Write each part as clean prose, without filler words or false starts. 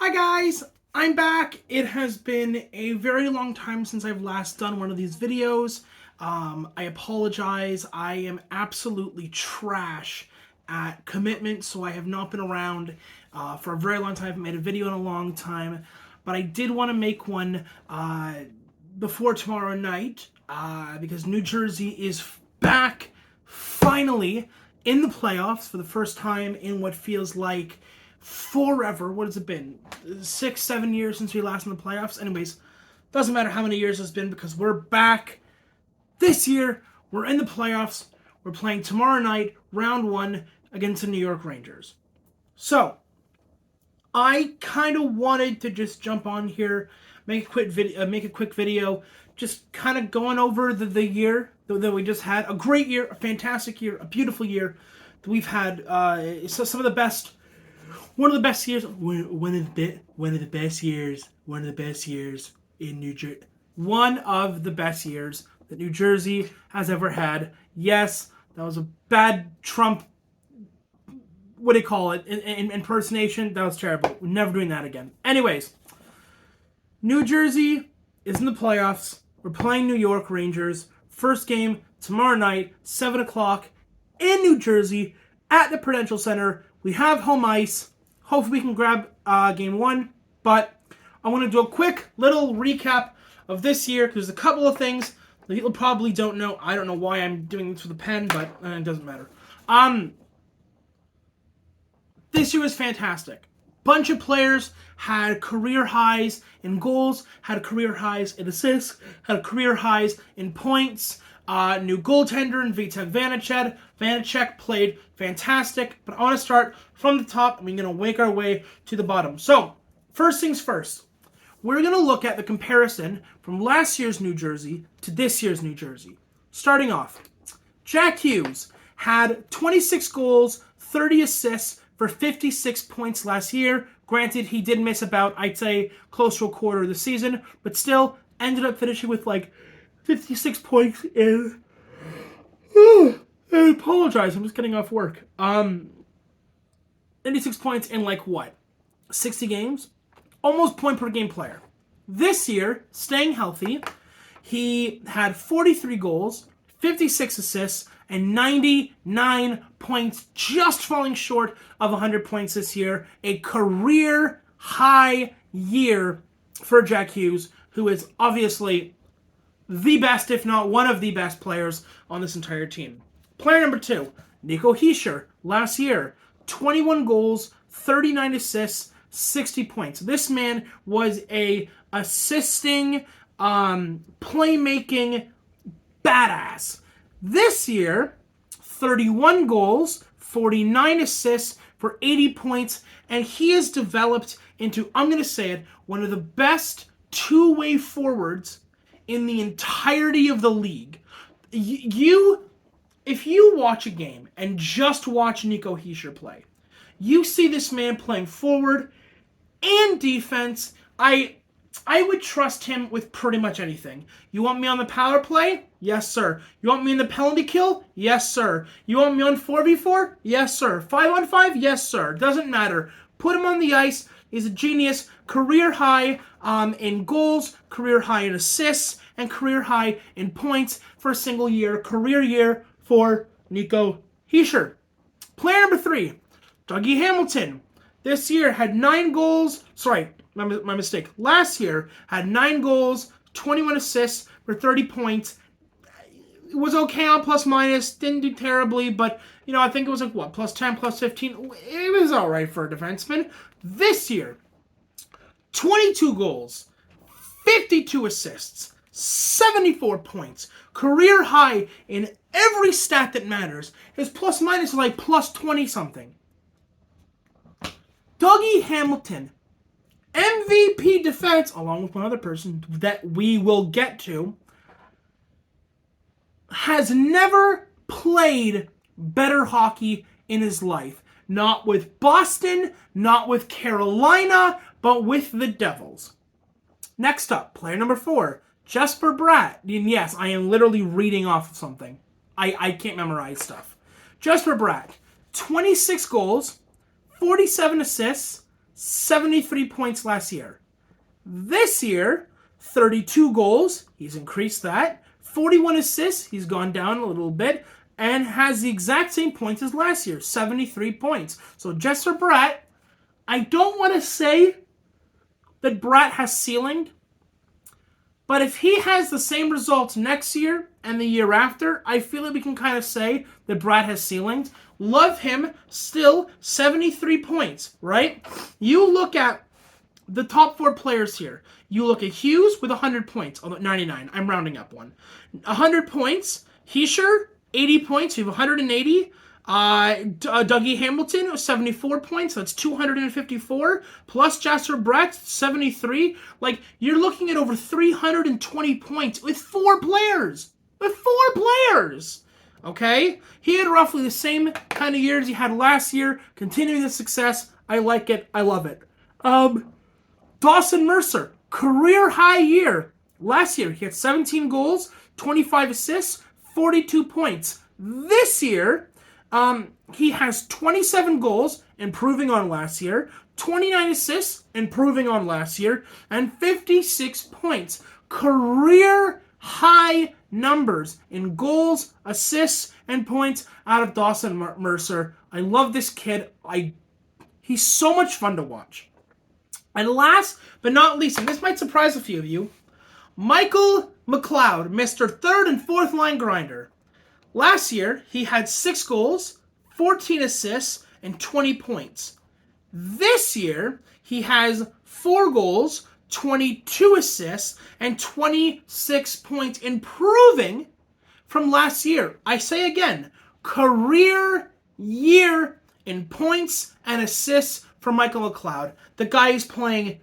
Hi guys, I'm back. It has been a very long time since I've last done one of these videos. I apologize. I am absolutely trash at commitment, so I have not been around for a very long time. I haven't made a video in a long time, but I did want to make one before tomorrow night because New Jersey is back finally in the playoffs for the first time in what feels like forever. What has it been? 6, 7 years since we last in the playoffs? Anyways, doesn't matter how many years it's been because we're back this year. We're in the playoffs. We're playing tomorrow night, round one, against the New York Rangers. So, I kind of wanted to just jump on here, make a quick video, just kind of going over the year that we just had. A great year, a fantastic year, a beautiful year that we've had. Some of the best. One of the best years. One of the best years in New Jersey. One of the best years that New Jersey has ever had. Yes, that was a bad Trump. What do you call it? Impersonation. That was terrible. We're never doing that again. Anyways, New Jersey is in the playoffs. We're playing New York Rangers. First game tomorrow night, 7 o'clock in New Jersey at the Prudential Center. We have home ice. Hopefully we can grab game one. But I want to do a quick little recap of this year because there's a couple of things that people probably don't know. I don't know why I'm doing this with a pen, but it doesn't matter. This year was fantastic. Bunch of players had career highs in goals, had career highs in assists, had career highs in points. New goaltender in Vitek Vanacek. Vanacek played fantastic, but I want to start from the top and we're going to work our way to the bottom. So, first things first. We're going to look at the comparison from last year's New Jersey to this year's New Jersey. Starting off, Jack Hughes had 26 goals, 30 assists for 56 points last year. Granted, he did miss about, I'd say, close to a quarter of the season, but still ended up finishing with like 56 points in... I apologize, I'm just getting off work. 56 points in like what? 60 games? Almost point per game player. This year, staying healthy, he had 43 goals, 56 assists, and 99 points, just falling short of 100 points this year. A career high year for Jack Hughes, who is obviously the best, if not one of the best players on this entire team. Player number 2, Nico Hischier. Last year, 21 goals, 39 assists, 60 points. This man was a assisting, playmaking badass. This year, 31 goals, 49 assists for 80 points, and he has developed into, I'm going to say it, one of the best two-way forwards in the entirety of the league. If you watch a game and just watch Nico Hischier play, you see this man playing forward and defense. I would trust him with pretty much anything. You want me on the power play? Yes, sir. You want me in the penalty kill? Yes, sir. You want me on 4v4? Yes, sir. 5-on-5? Yes, sir. Doesn't matter. Put him on the ice. He's a genius. Career high in goals, career high in assists, and career high in points for a single year. Career year for Nico Hischier. Player number 3, Dougie Hamilton. This year had 9 goals. Sorry, my mistake. Last year had 9 goals, 21 assists for 30 points. It was okay on plus minus. Didn't do terribly, but I think it was like what, plus 10, plus 15. It was all right for a defenseman. This year, 22 goals, 52 assists, 74 points, career high in every stat that matters. His plus minus is like plus 20 something. Dougie Hamilton, MVP defense, along with one other person that we will get to, has never played better hockey in his life. Not with Boston, not with Carolina, but with the Devils. Next up, player number 4, Jesper Bratt. And yes, I am literally reading off of something. I can't memorize stuff. Jesper Bratt, 26 goals, 47 assists, 73 points last year. This year, 32 goals. He's increased that. 41 assists. He's gone down a little bit. And has the exact same points as last year, 73 points. So Jesper Bratt, I don't want to say that Bratt has ceilinged, but if he has the same results next year and the year after, I feel like we can kind of say that Bratt has ceilinged. Love him, still 73 points, right? You look at the top 4 players here. You look at Hughes with 100 points, although 99, I'm rounding up one. 100 points, Hischier, 80 points, we have 180. Dougie Hamilton, 74 points, that's 254. Plus Jesper Bratt, 73. Like, you're looking at over 320 points with 4 players. With 4 players! Okay? He had roughly the same kind of years he had last year, continuing the success. I like it. I love it. Dawson Mercer, career high year. Last year, he had 17 goals, 25 assists, 42 points. This year, he has 27 goals, improving on last year, 29 assists, improving on last year, and 56 points. Career high numbers in goals, assists, and points out of Dawson Mercer. I love this kid. He's so much fun to watch. And last but not least, and this might surprise a few of you, Michael McLeod, Mr. Third and Fourth Line Grinder. Last year, he had 6 goals, 14 assists, and 20 points. This year, he has 4 goals, 22 assists, and 26 points, improving from last year. I say again, career year in points and assists for Michael McLeod. The guy is playing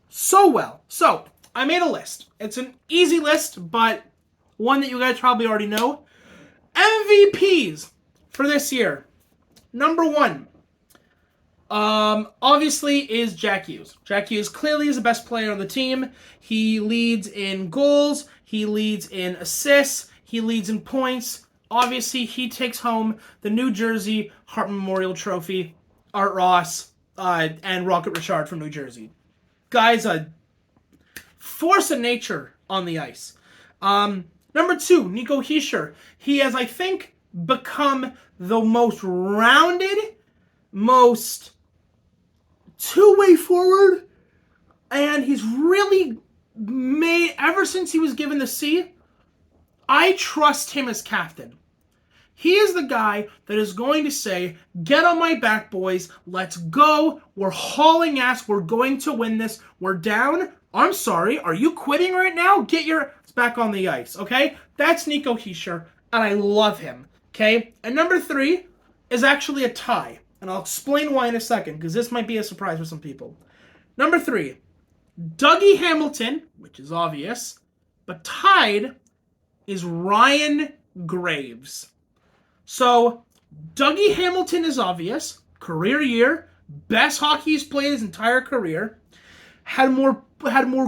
so well. So, I made a list. It's an easy list, but one that you guys probably already know. MVPs for this year. Number 1, obviously, is Jack Hughes. Jack Hughes clearly is the best player on the team. He leads in goals. He leads in assists. He leads in points. Obviously, he takes home the New Jersey Hart Memorial Trophy. Art Ross and Rocket Richard from New Jersey. Guy's a force of nature on the ice. Number 2, Nico Hischier. He has, I think, become the most rounded, most two-way forward, and he's really made, ever since he was given the C, I trust him as captain. He is the guy that is going to say, get on my back, boys. Let's go. We're hauling ass. We're going to win this. We're down. I'm sorry. Are you quitting right now? Get your back on the ice, okay? That's Nico Hischier, and I love him, okay? And number 3 is actually a tie, and I'll explain why in a second, because this might be a surprise for some people. Number 3, Dougie Hamilton, which is obvious, but tied is Ryan Graves. So, Dougie Hamilton is obvious. Career year. Best hockey he's played his entire career. Had more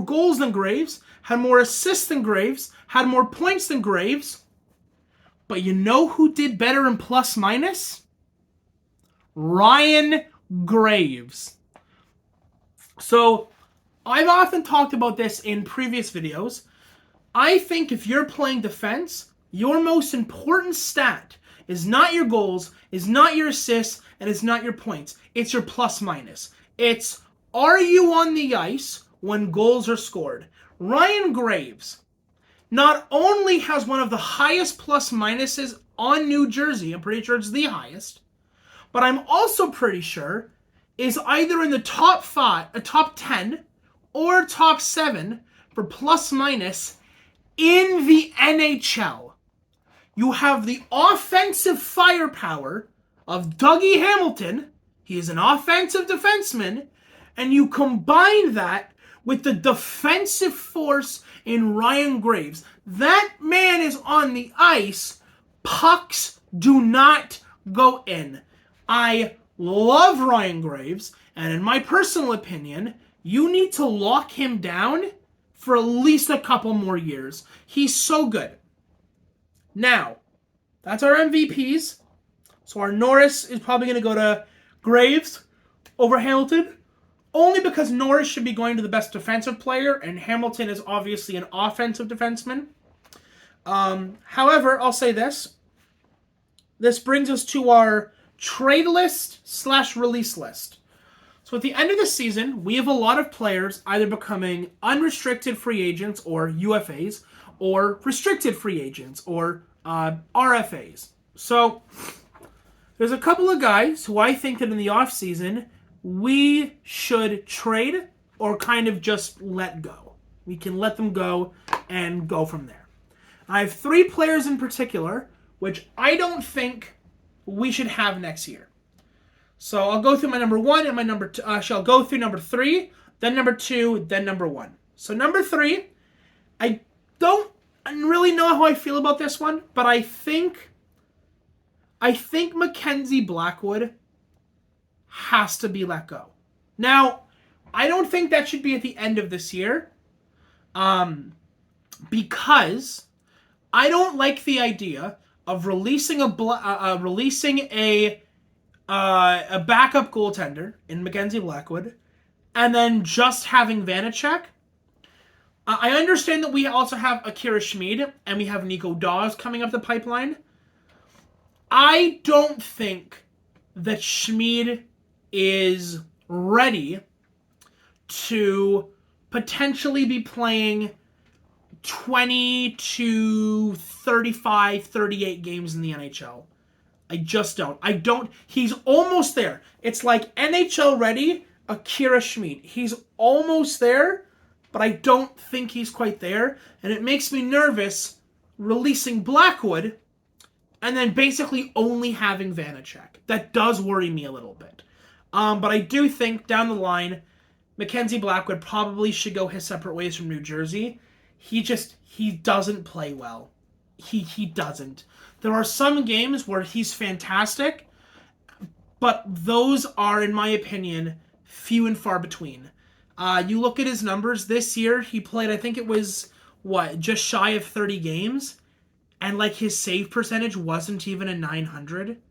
goals than Graves. Had more assists than Graves. Had more points than Graves. But you know who did better in plus minus? Ryan Graves. So, I've often talked about this in previous videos. I think if you're playing defense, your most important stat is not your goals, is not your assists, and it's not your points. It's your plus minus. It's, are you on the ice when goals are scored? Ryan Graves not only has one of the highest plus minuses on New Jersey, I'm pretty sure it's the highest, but I'm also pretty sure is either in the top 10, or top 7 for plus minus in the NHL. You have the offensive firepower of Dougie Hamilton. He is an offensive defenseman. And you combine that with the defensive force in Ryan Graves. That man is on the ice. Pucks do not go in. I love Ryan Graves. And in my personal opinion, you need to lock him down for at least a couple more years. He's so good. Now, that's our MVPs. So our Norris is probably going to go to Graves over Hamilton. only because Norris should be going to the best defensive player, and Hamilton is obviously an offensive defenseman. However, I'll say this. This brings us to our trade list / release list. So at the end of the season, we have a lot of players either becoming unrestricted free agents or UFAs, or restricted free agents or RFAs. So there's a couple of guys who I think that in the offseason we should trade or kind of just let go. We can let them go and go from there. I have 3 players in particular which I don't think we should have next year. So I'll go through my number 1 and my number 2. I'll go through number 3, then number 2, then number 1. So number 3, I don't really know how I feel about this one, but I think Mackenzie Blackwood has to be let go. Now, I don't think that should be at the end of this year, because I don't like the idea of releasing a backup goaltender in Mackenzie Blackwood, and then just having Vanacek. I understand that we also have Akira Schmid, and we have Nico Daws coming up the pipeline. I don't think that Schmid is ready to potentially be playing 20 to 35, 38 games in the NHL. I just don't. He's almost there. It's like NHL ready, Akira Schmid. He's almost there, but I don't think he's quite there. And it makes me nervous releasing Blackwood and then basically only having Vanacek. That does worry me a little bit. But I do think down the line, Mackenzie Blackwood probably should go his separate ways from New Jersey. He doesn't play well. He doesn't. There are some games where he's fantastic, but those are, in my opinion, few and far between. You look at his numbers this year, he played, I think it was, just shy of 30 games, and his save percentage wasn't even a 900.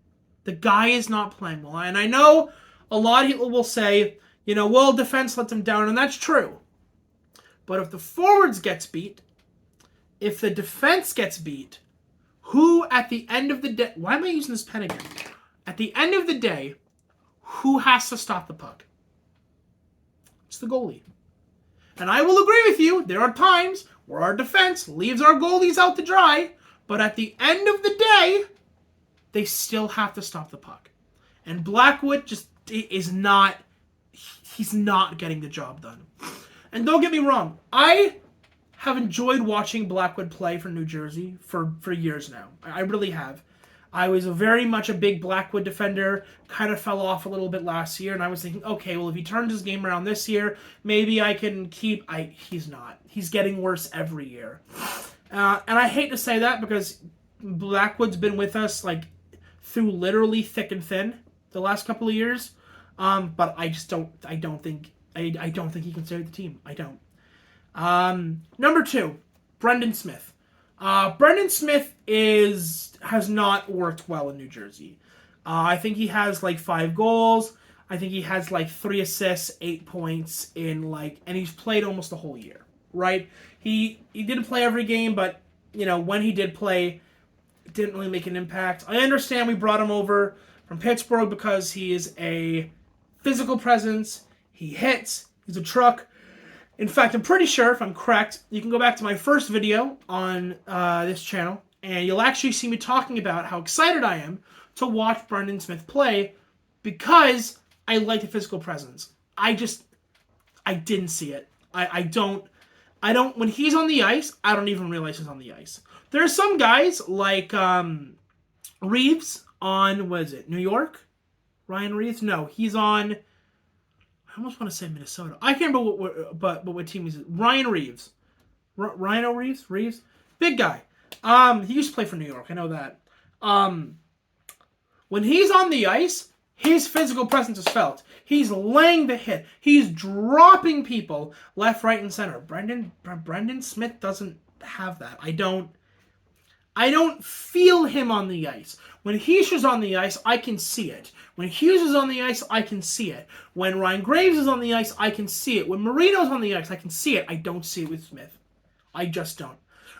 The guy is not playing well. And I know a lot of people will say, well, defense let them down, and that's true. But if the forwards gets beat, if the defense gets beat, who at the end of the day... Why am I using this pen again? At the end of the day, who has to stop the puck? It's the goalie. And I will agree with you, there are times where our defense leaves our goalies out to dry, but at the end of the day, they still have to stop the puck. And Blackwood just is not... He's not getting the job done. And don't get me wrong, I have enjoyed watching Blackwood play for New Jersey for years now. I really have. I was very much a big Blackwood defender, kind of fell off a little bit last year, and I was thinking, okay, well, if he turns his game around this year, maybe I can keep... He's not. He's getting worse every year. And I hate to say that because Blackwood's been with us through literally thick and thin the last couple of years. But I don't think he can save the team. I don't. Number 2, Brendan Smith. Brendan Smith has not worked well in New Jersey. I think he has 5 goals. I think he has 3 assists, 8 points and he's played almost the whole year, right? He didn't play every game, but when he did play, it didn't really make an impact. I understand we brought him over from Pittsburgh because he is a physical presence. He hits. He's a truck. In fact, I'm pretty sure, if I'm correct, you can go back to my first video on this channel, and you'll actually see me talking about how excited I am to watch Brendan Smith play because I like the physical presence. I didn't see it. I don't, when he's on the ice, I don't even realize he's on the ice. There are some guys like Reeves on, New York? Ryan Reeves? No, he's on... I almost want to say Minnesota. I can't remember what team he's in. Ryan Reeves. Rhino Reeves? Reeves? Big guy. He used to play for New York. I know that. When he's on the ice, his physical presence is felt. He's laying the hit. He's dropping people left, right, and center. Brendan Smith doesn't have that. I don't feel him on the ice. When Hischier's on the ice, I can see it. When Hughes is on the ice, I can see it. When Ryan Graves is on the ice, I can see it. When Marino's on the ice, I can see it. I don't see it with Smith. I just don't.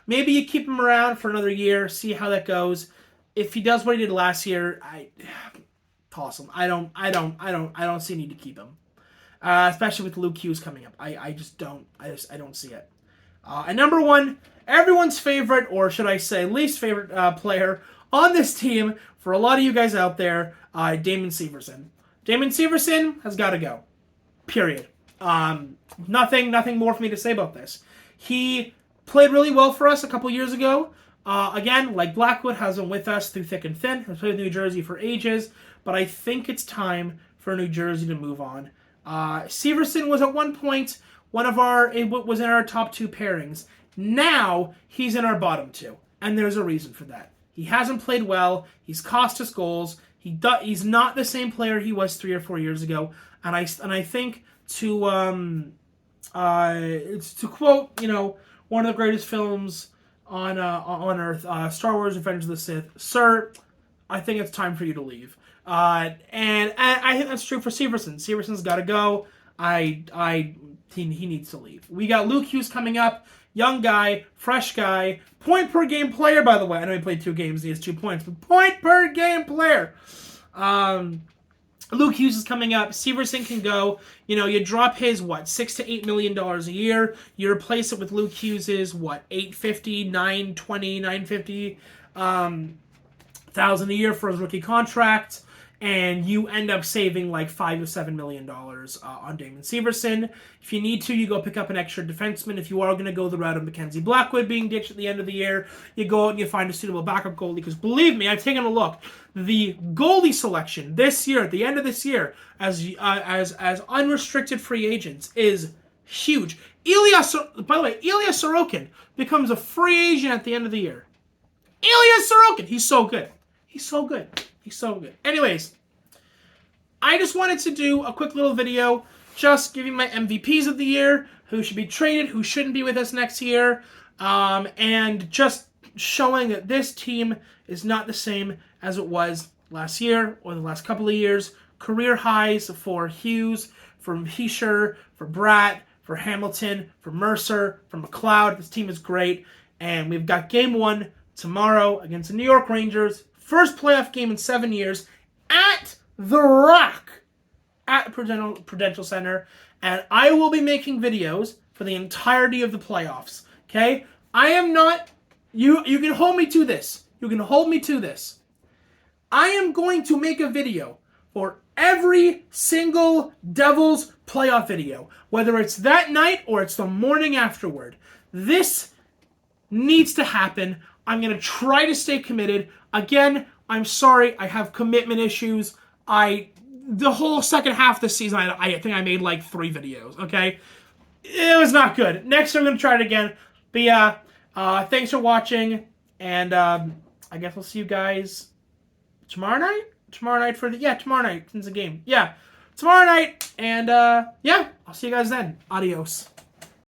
Maybe you keep him around for another year, see how that goes. If he does what he did last year, I toss him. I don't see a need to keep him. Especially with Luke Hughes coming up. I just don't. I don't see it. And number one, everyone's favorite, or should I say least favorite player on this team, for a lot of you guys out there, Damon Severson. Damon Severson has got to go. Period. Nothing more for me to say about this. He played really well for us a couple years ago. Again, like Blackwood, has been with us through thick and thin. Has played with New Jersey for ages, but I think it's time for New Jersey to move on. Severson was at one point was in our top two pairings. Now he's in our bottom two, and there's a reason for that. He hasn't played well. He's cost us goals. He's not the same player he was 3 or 4 years ago. And I think to quote one of the greatest films on Earth, Star Wars: Revenge of the Sith, sir, I think it's time for you to leave. And I think that's true for Severson. Severson's got to go. He needs to leave. We got Luke Hughes coming up. Young guy, fresh guy, point per game player, by the way. I know he played 2 games, he has 2 points, but point per game player. Luke Hughes is coming up. Severson can go. You drop his, $6 to $8 million a year. You replace it with Luke Hughes's, $850, $920, $950 thousand a year for his rookie contract. And you end up saving $5 to $7 million on Damon Severson. If you need to, you go pick up an extra defenseman. If you are going to go the route of Mackenzie Blackwood being ditched at the end of the year, you go out and you find a suitable backup goalie. Because believe me, I've taken a look. The goalie selection this year, at the end of this year, as unrestricted free agents, is huge. By the way, Ilya Sorokin becomes a free agent at the end of the year. Ilya Sorokin, he's so good. He's so good. He's so good. Anyways, I just wanted to do a quick little video just giving my MVPs of the year, who should be traded, who shouldn't be with us next year, and just showing that this team is not the same as it was last year or the last couple of years. Career highs for Hughes, for Hischier, for Bratt, for Hamilton, for Mercer, for McLeod. This team is great, and we've got Game 1 tomorrow against the New York Rangers. First playoff game in 7 years at The Rock at Prudential Center. And I will be making videos for the entirety of the playoffs. Okay? I am not... You can hold me to this. You can hold me to this. I am going to make a video for every single Devils playoff video. Whether it's that night or it's the morning afterward. This needs to happen. I'm going to try to stay committed. Again, I'm sorry, I have commitment issues. The whole second half of the season, I think I made 3 videos, okay? It was not good. Next, I'm going to try it again. But yeah, thanks for watching, and I guess we'll see you guys tomorrow night? Tomorrow night tomorrow night, since the game. Yeah, tomorrow night, and yeah, I'll see you guys then. Adios.